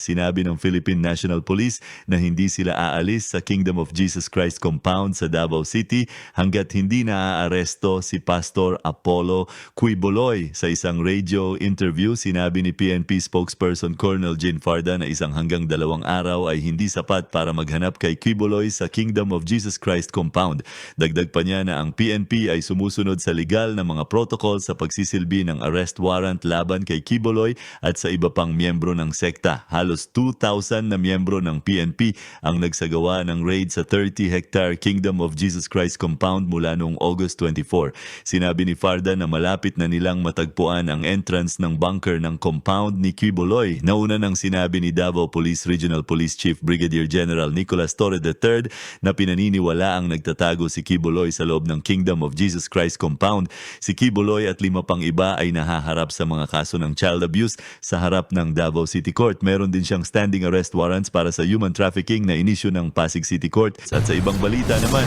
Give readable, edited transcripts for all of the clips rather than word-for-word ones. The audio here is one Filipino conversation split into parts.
Sinabi ng Philippine National Police na hindi sila aalis sa Kingdom of Jesus Christ compound sa Davao City hanggat hindi naaaresto si Pastor Apollo Quiboloy. Sa isang radio interview, sinabi ni PNP spokesperson Colonel Jane Farda na isang hanggang 2 araw ay hindi sapat para maghanap kay Quiboloy sa Kingdom of Jesus Christ compound. Dagdag pa niya na ang PNP ay sumusunod sa legal na mga protocol sa pagsisilbi ng arrest warrant laban kay Quiboloy at sa iba pang miyembro ng sekta. Halos 2,000 na miyembro ng PNP ang nagsagawa ng raid sa 30-hectare Kingdom of Jesus Christ compound mula noong August 24. Sinabi ni Farda na malapit na nilang matagpuan ang entrance ng bunker ng compound ni Quiboloy. Nauna nang sinabi ni Davao Police Regional Police Chief Brigadier General Nicolas Torre III na pinaniniwala ang nagtatago si Quiboloy sa loob ng Kingdom of Jesus Christ compound. Si Quiboloy at 5 pang iba ay nahaharap sa mga kaso ng child abuse sa harap ng Davao City Court. Meron din siyang standing arrest warrants para sa human trafficking na inisyu ng Pasig City Court. At sa ibang balita naman,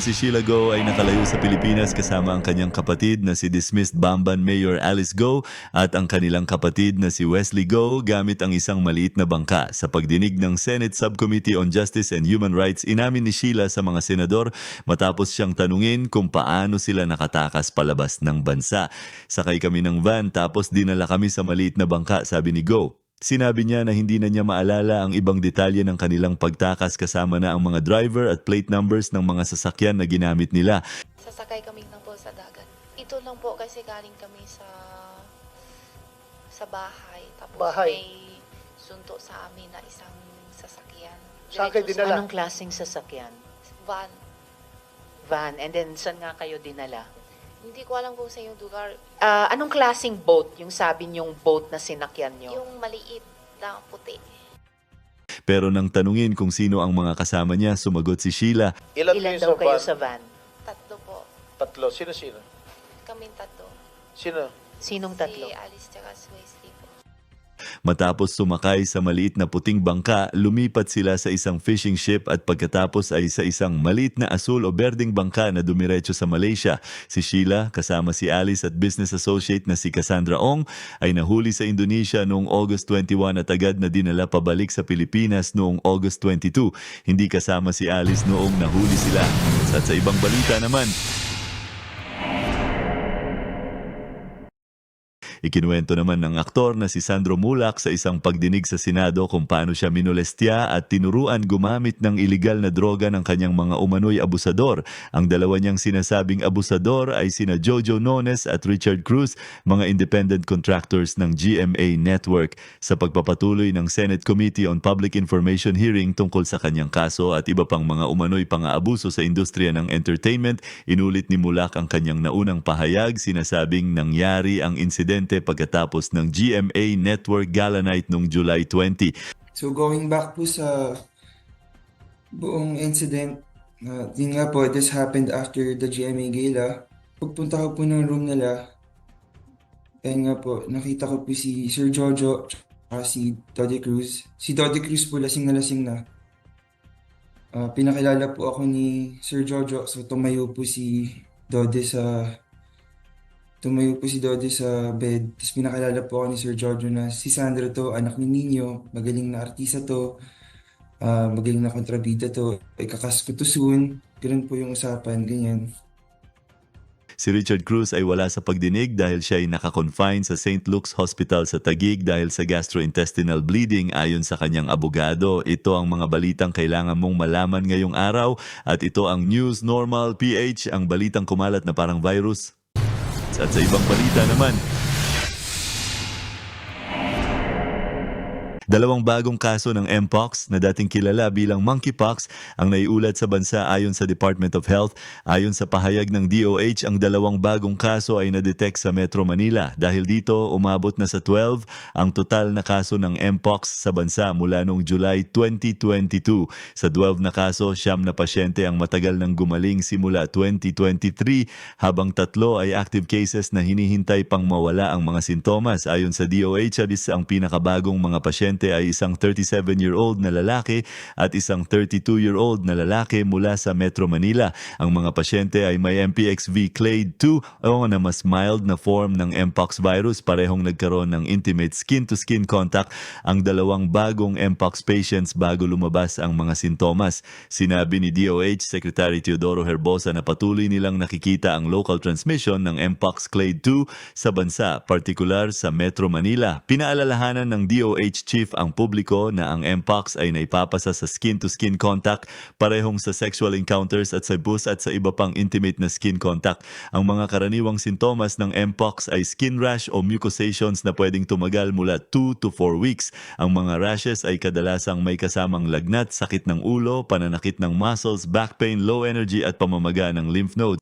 si Sheila Go ay nakalayo sa Pilipinas kasama ang kanyang kapatid na si dismissed Bamban Mayor Alice Go at ang kanilang kapatid na si Wesley Go gamit ang isang maliit na bangka. Sa pagdinig ng Senate Subcommittee on Justice and Human Rights, inamin ni Sheila sa mga senador matapos siyang tanungin kung paano sila nakatakas palabas ng bansa. Sakay kami ng van tapos dinala kami sa maliit na bangka, sabi ni Go. Sinabi niya na hindi na niya maalala ang ibang detalye ng kanilang pagtakas kasama na ang mga driver at plate numbers ng mga sasakyan na ginamit nila. Sasakay kami lang po sa dagat. Ito lang po kasi galing kami sa bahay. Tapos may sunto sa amin na isang sasakyan. Saan kayo dinala? Anong klaseng sasakyan? Van. Van. And then, saan nga kayo dinala? Hindi ko alam kung sa yung lugar. Anong klaseng boat? Yung sabi niyong boat na sinakyan niyo? Yung maliit na puti. Pero nang tanungin kung sino ang mga kasama niya, sumagot si Sheila. Ilan daw kayo sa van? 3 po. 3. Sino? Kaming 3. Sino? Sinong Si tatlo? Alice tsaka si Wesley po. Matapos sumakay sa maliit na puting bangka, lumipat sila sa isang fishing ship at pagkatapos ay sa isang maliit na asul o berdeng bangka na dumiretso sa Malaysia. Si Sheila, kasama si Alice at business associate na si Cassandra Ong, ay nahuli sa Indonesia noong August 21 at agad na dinala pabalik sa Pilipinas noong August 22. Hindi kasama si Alice noong nahuli sila. At sa ibang balita naman, ikinuwento naman ng aktor na si Sandro Mulak sa isang pagdinig sa Senado kung paano siya minolestya at tinuruan gumamit ng iligal na droga ng kanyang mga umano'y abusador. Ang dalawa niyang sinasabing abusador ay sina Jojo Nones at Richard Cruz, mga independent contractors ng GMA Network. Sa pagpapatuloy ng Senate Committee on Public Information hearing tungkol sa kanyang kaso at iba pang mga umano'y pang-aabuso sa industriya ng entertainment, inulit ni Mulak ang kanyang naunang pahayag, sinasabing nangyari ang insidente pagkatapos ng GMA Network Gala Night noong July 20. So going back po sa buong incident, yun nga po, this happened after the GMA Gala. Pagpunta ko po ng room nila, ayun nga po, nakita ko po si Sir Jojo at si Dodie Cruz. Si Dodie Cruz po lasing na. Pinakilala po ako ni Sir Jojo, so tumayo po si Dodie sa bed. Tapos pinakilala po ako ni Sir Jojo na si Sandro to, anak ni Nino, magaling na artista to, magaling na kontrabida to, ikakas ko to soon. Ganun po yung usapan, ganyan. Si Richard Cruz ay wala sa pagdinig dahil siya ay nakakonfine sa St. Luke's Hospital sa Taguig dahil sa gastrointestinal bleeding ayon sa kanyang abogado. Ito ang mga balitang kailangan mong malaman ngayong araw at ito ang News Normal PH, ang balitang kumalat na parang virus. At sa ibang balita naman, 2 bagong kaso ng Mpox na dating kilala bilang monkeypox ang naiulat sa bansa ayon sa Department of Health. Ayon sa pahayag ng DOH, ang 2 bagong kaso ay na-detect sa Metro Manila. Dahil dito, umabot na sa 12 ang total na kaso ng Mpox sa bansa mula noong July 2022. Sa 12 na kaso, 9 na pasyente ang matagal nang gumaling simula 2023, habang 3 ay active cases na hinihintay pang mawala ang mga sintomas. Ayon sa DOH, ang pinakabagong mga pasyente pasyente ay isang 37-year-old na lalaki at isang 32-year-old na lalaki mula sa Metro Manila. Ang mga pasyente ay may MPXV clade 2 o na mas mild na form ng Mpox virus. Parehong nagkaroon ng intimate skin-to-skin contact ang dalawang bagong Mpox patients bago lumabas ang mga sintomas. Sinabi ni DOH Secretary Teodoro Herbosa na patuloy nilang nakikita ang local transmission ng Mpox clade 2 sa bansa, partikular sa Metro Manila. Pinaalalahanan ng DOH Chief ang publiko na ang Mpox ay naipapasa sa skin-to-skin contact, parehong sa sexual encounters at sa bus at sa iba pang intimate na skin contact. Ang mga karaniwang sintomas ng Mpox ay skin rash o mucosations na pwedeng tumagal mula 2 to 4 weeks. Ang mga rashes ay kadalasang may kasamang lagnat, sakit ng ulo, pananakit ng muscles, back pain, low energy at pamamaga ng lymph node.